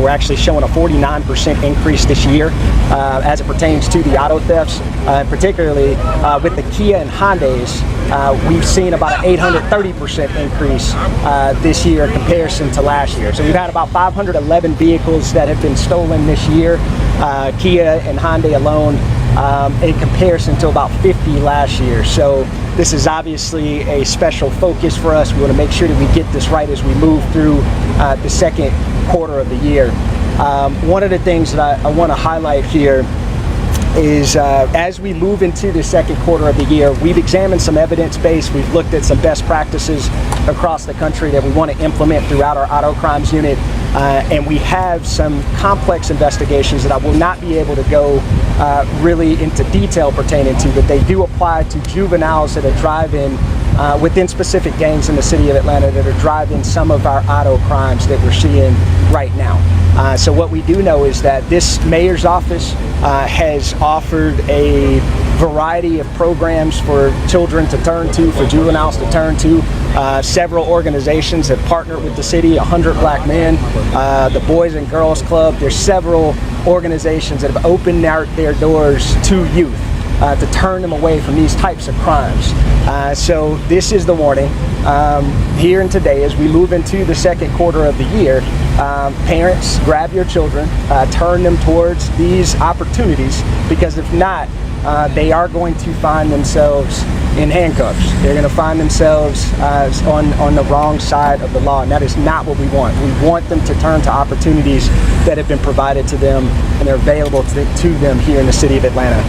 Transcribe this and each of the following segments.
We're actually showing a 49% increase this year as it pertains to the auto thefts, particularly with the Kia and Hyundais. We've seen about an 830% increase this year in comparison to last year. So we've had about 511 vehicles that have been stolen this year, Kia and Hyundai alone, in comparison to about 50 last year. So this is obviously a special focus for us. We want to make sure that we get this right as we move through the second quarter of the year. One of the things that I want to highlight here is as we move into the second quarter of the year, we've examined some evidence base. We've looked at some best practices across the country that we want to implement throughout our auto crimes unit. And we have some complex investigations that I will not be able to go really into detail pertaining to, but they do apply to juveniles that are driving within specific gangs in the city of Atlanta that are driving some of our auto crimes that we're seeing right now. So what we do know is that this mayor's office has offered a variety of programs for children to turn to, for juveniles to turn to. Several organizations have partnered with the city, 100 Black Men, the Boys and Girls Club. There's several organizations that have opened their doors to youth to turn them away from these types of crimes. So this is the warning here and today as we move into the second quarter of the year. Parents, grab your children, turn them towards these opportunities, because if not, they are going to find themselves in handcuffs. They're going to find themselves on the wrong side of the law, and that is not what we want. We want them to turn to opportunities that have been provided to them and they're available to them here in the city of Atlanta.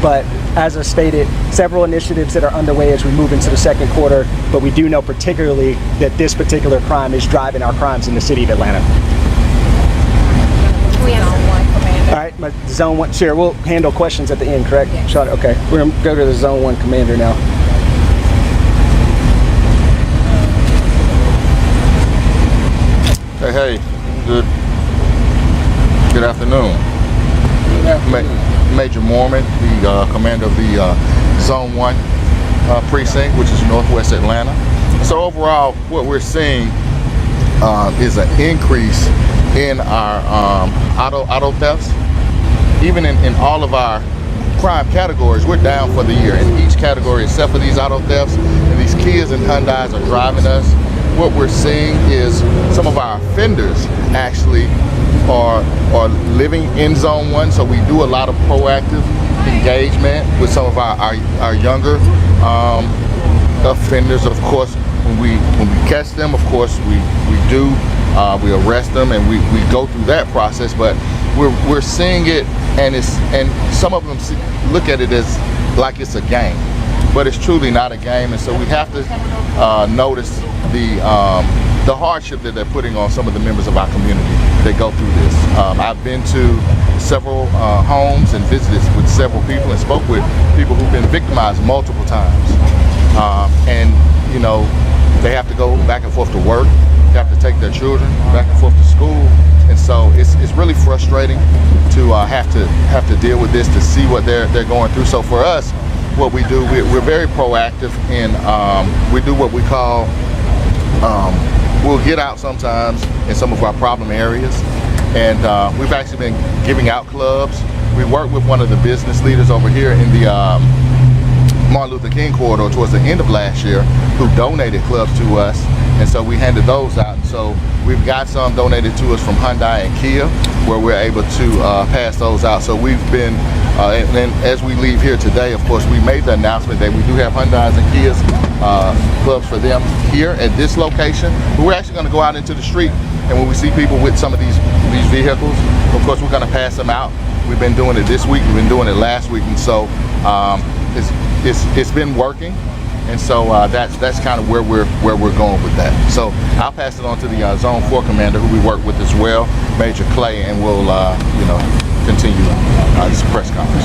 But as I stated, several initiatives that are underway as we move into the second quarter, but we do know particularly that this particular crime is driving our crimes in the city of Atlanta. We have Zone 1 Commander. All right, my Zone 1, sure, we'll handle questions at the end, correct? Yes. Shot, okay, we're gonna go to the Zone 1 Commander now. Hey, good afternoon. Major Mormon, the commander of the Zone 1 precinct, which is Northwest Atlanta. So overall, what we're seeing is an increase in our auto thefts. Even in all of our crime categories, we're down for the year in each category except for these auto thefts. And these Kias and Hyundais are driving us. What we're seeing is some of our offenders actually are living in Zone 1, so we do a lot of proactive engagement with some of our younger offenders. Of course, when we catch them, of course we arrest them and we go through that process. But we're seeing it, and some of them look at it as like it's a game, but it's truly not a game. And so we have to notice the hardship that they're putting on some of the members of our community that go through this. I've been to several homes and visited with several people and spoke with people who've been victimized multiple times. And you know, they have to go back and forth to work, they have to take their children back and forth to school, and so it's really frustrating to have to deal with this, to see what they're going through. So for us, what we do, we're very proactive, and we do what we call we'll get out sometimes in some of our problem areas, and we've actually been giving out clubs. We worked with one of the business leaders over here in the Martin Luther King corridor towards the end of last year, who donated clubs to us, and so we handed those out. And so we've got some donated to us from Hyundai and Kia, where we're able to pass those out. So we've been, and then as we leave here today, of course, we made the announcement that we do have Hyundais and Kias clubs for them here at this location. But we're actually going to go out into the street, and when we see people with some of these vehicles, of course, we're going to pass them out. We've been doing it this week, we've been doing it last week, and so it's been working, and so that's kind of where we're going with that. So I'll pass it on to the Zone 4 Commander, who we work with as well, Major Clay, and we'll continue this press conference.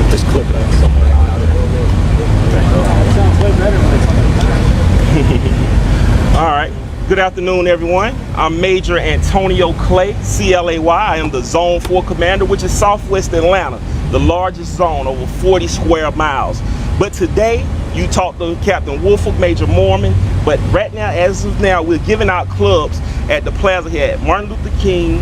Just clip it out somewhere. All right. Good afternoon, everyone. I'm Major Antonio Clay, CLAY. I am the Zone 4 Commander, which is Southwest Atlanta, the largest zone, over 40 square miles. But today, you talked to Captain Woolfolk, Major Mormon, But right now, as of now, we're giving out clubs at the plaza here at Martin Luther King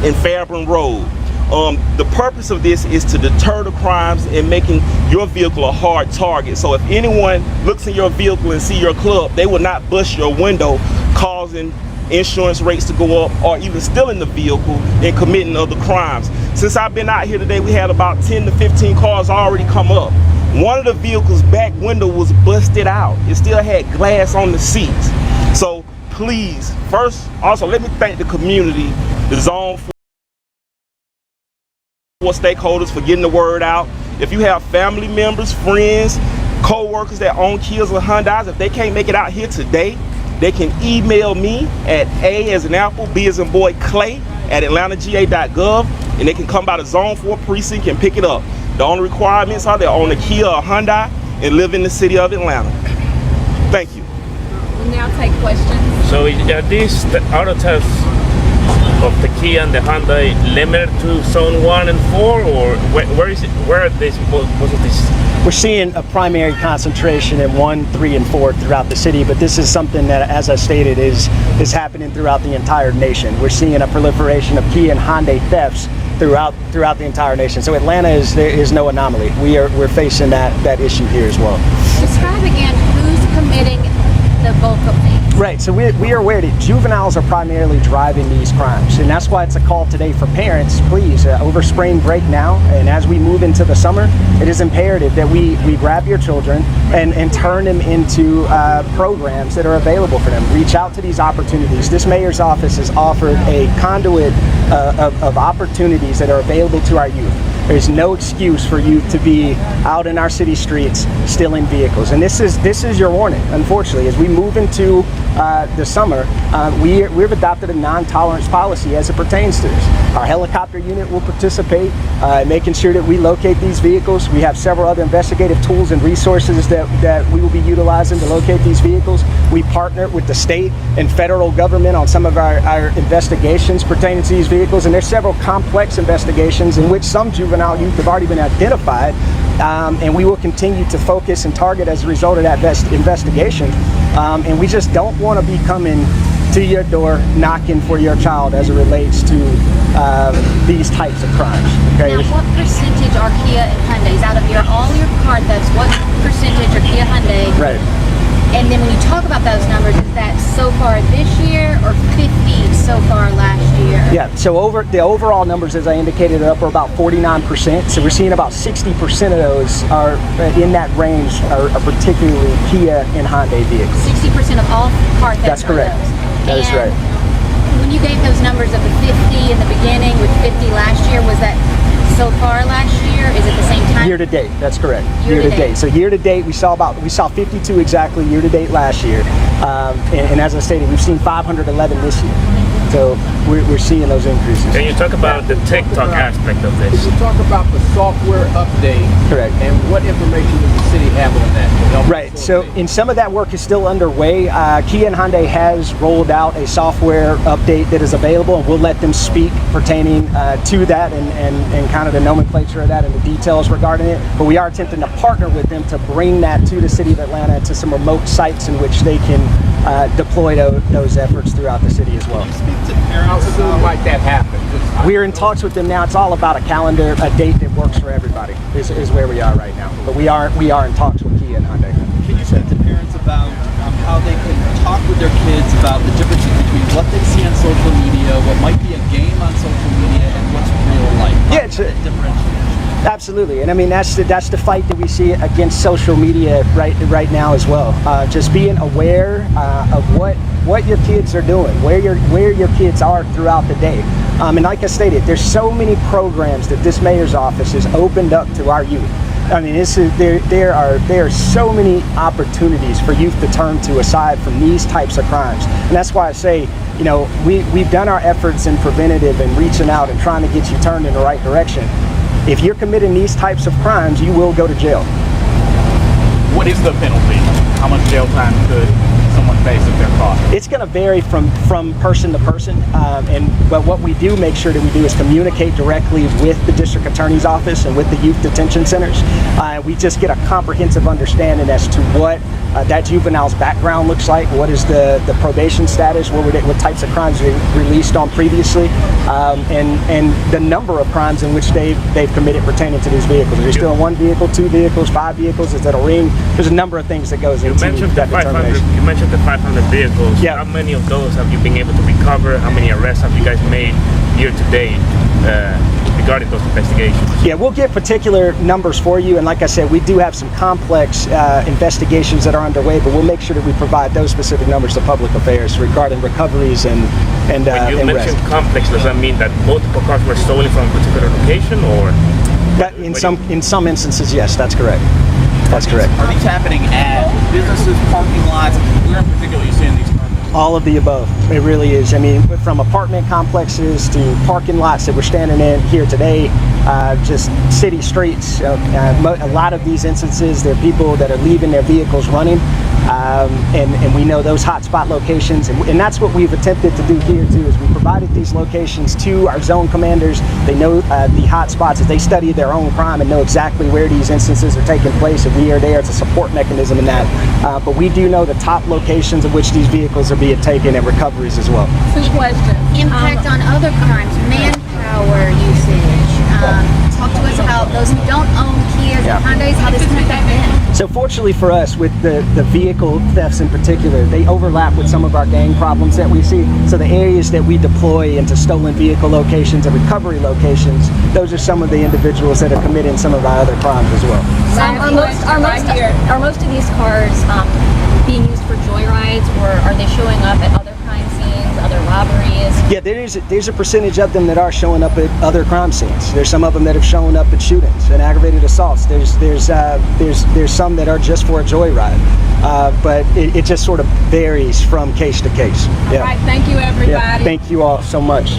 and Fairburn Road. The purpose of this is to deter the crimes and making your vehicle a hard target. So if anyone looks in your vehicle and see your club, they will not bust your window, causing insurance rates to go up, or even stealing the vehicle and committing other crimes. Since I've been out here today, we had about 10 to 15 cars already come up. One of the vehicle's back window was busted out. It still had glass on the seats. So please, first, also let me thank the community, the Zone 4 stakeholders for getting the word out. If you have family members, friends, co-workers that own Kias or Hyundais, if they can't make it out here today, they can email me at A as in Apple, B as in boy, Clay at atlantagA.gov, and they can come by the Zone 4 precinct and pick it up. The only requirements are they own a Kia or Hyundai and live in the city of Atlanta. Thank you. We'll now take questions. So are these the auto tests of the Kia and the Hyundai limited to zone 1 and 4, or where is it? Where are these most of these? We're seeing a primary concentration in 1, 3, and 4 throughout the city, but this is something that, as I stated, is happening throughout the entire nation. We're seeing a proliferation of Kia and Hyundai thefts throughout the entire nation. So Atlanta is no anomaly. We're facing that issue here as well. Describe again who's committing the bulk of these. Right, so we are aware that juveniles are primarily driving these crimes, and that's why it's a call today for parents. Please, over spring break now, and as we move into the summer, it is imperative that we grab your children and turn them into programs that are available for them. Reach out to these opportunities. This mayor's office has offered a conduit of opportunities that are available to our youth. There's no excuse for youth to be out in our city streets stealing vehicles, and this is your warning. Unfortunately, as we move into the summer, we've adopted a non-tolerance policy as it pertains to this. Our helicopter unit will participate, making sure that we locate these vehicles. We have several other investigative tools and resources that we will be utilizing to locate these vehicles. We partner with the state and federal government on some of our investigations pertaining to these vehicles, and there's several complex investigations in which some juvenile youth have already been identified, and we will continue to focus and target as a result of that investigation. And we just don't want to be coming to your door knocking for your child as it relates to these types of crimes. Okay? Now, what percentage are Kia and Hyundais out of all your car thefts? What percentage are Kia Hyundai? Right. And then when you talk about those numbers, is that so far this year or 50 so far last year? Yeah, so the overall numbers, as I indicated, are up about 49%. So we're seeing about 60% of those are in that range are particularly Kia and Hyundai vehicles. 60% of all car thefts. That's correct. That is right. When you gave those numbers of the 50 in the beginning with 50 last year, was that so far last year? Is it the same time? Year to date, that's correct. Year to date. So year to date, we saw 52 exactly year to date last year, and as I stated, we've seen 511 this year. So we're seeing those increases. Can you talk about the TikTok aspect of this? Can you talk about the software update? Correct. And what information does the city have on that? Right. So, and some of that work is still underway. Kia and Hyundai has rolled out a software update that is available, and we'll let them speak pertaining to that and kind of the nomenclature of that and the details regarding it. But we are attempting to partner with them to bring that to the city of Atlanta to some remote sites in which they can deploy those efforts throughout the city as well. How soon might that happen? We're in talks with them now. It's all about a calendar, a date that works for everybody is where we are right now. But we are in talks with Kia and Hyundai. Can you speak to parents about how they can talk with their kids about the differences between what they see on social media, what might be a game on social media, and what's real life? Yeah, it's absolutely, and I mean that's the fight that we see against social media right now as well. Just being aware of what your kids are doing, where your kids are throughout the day. And like I stated, there's so many programs that this mayor's office has opened up to our youth. I mean, there are so many opportunities for youth to turn to aside from these types of crimes, and that's why I say, you know, we've done our efforts in preventative and reaching out and trying to get you turned in the right direction. If you're committing these types of crimes, you will go to jail. What is the penalty? How much jail time could someone face if they're caught? It's going to vary from person to person, but what we do make sure that we do is communicate directly with the district attorney's office and with the youth detention centers. We just get a comprehensive understanding as to what that juvenile's background looks like. What is the probation status? What types of crimes they released on previously, and the number of crimes in which they've committed pertaining to these vehicles. Are they still in one vehicle, 2 vehicles, 5 vehicles? Is that a ring? There's a number of things that goes into that determination. You mentioned the 500 vehicles. Yeah. How many of those have you been able to recover? How many arrests have you guys made year to date regarding those investigations? Yeah, we'll get particular numbers for you, and like I said, we do have some complex investigations that are underway, but we'll make sure that we provide those specific numbers to public affairs regarding recoveries and When you and mentioned arrests. complex, does that mean that multiple cars were stolen from a particular location, or? That in some instances, yes, that's correct. That's correct. Are these happening at businesses, parking lots? Where in particular are you seeing these cars? All of the above. It really is. I mean, from apartment complexes to parking lots that we're standing in here today, just city streets. A lot of these instances, there are people that are leaving their vehicles running, and we know those hotspot locations, and that's what we've attempted to do here too. Is we provided these locations to our zone commanders. They know the hotspots as they study their own crime and know exactly where these instances are taking place, and we are there as a support mechanism in that. But we do know the top locations of which these vehicles are being taken and recoveries as well. Two questions. Impact on other crimes, manpower usage. Talk to us about those who don't own Kias and Hyundais, how this can affect them. So fortunately for us, with the vehicle thefts in particular, they overlap with some of our gang problems that we see. So the areas that we deploy into stolen vehicle locations and recovery locations, those are some of the individuals that are committing some of our other crimes as well. Are most of these cars being used for joyrides, or are they showing up at other crime scenes, other robberies? Yeah, there's a percentage of them that are showing up at other crime scenes. There's some of them that have shown up at shootings and aggravated assaults. There's some that are just for a joyride, but it just sort of varies from case to case. Yeah. All right, thank you, everybody. Yeah. Thank you all so much.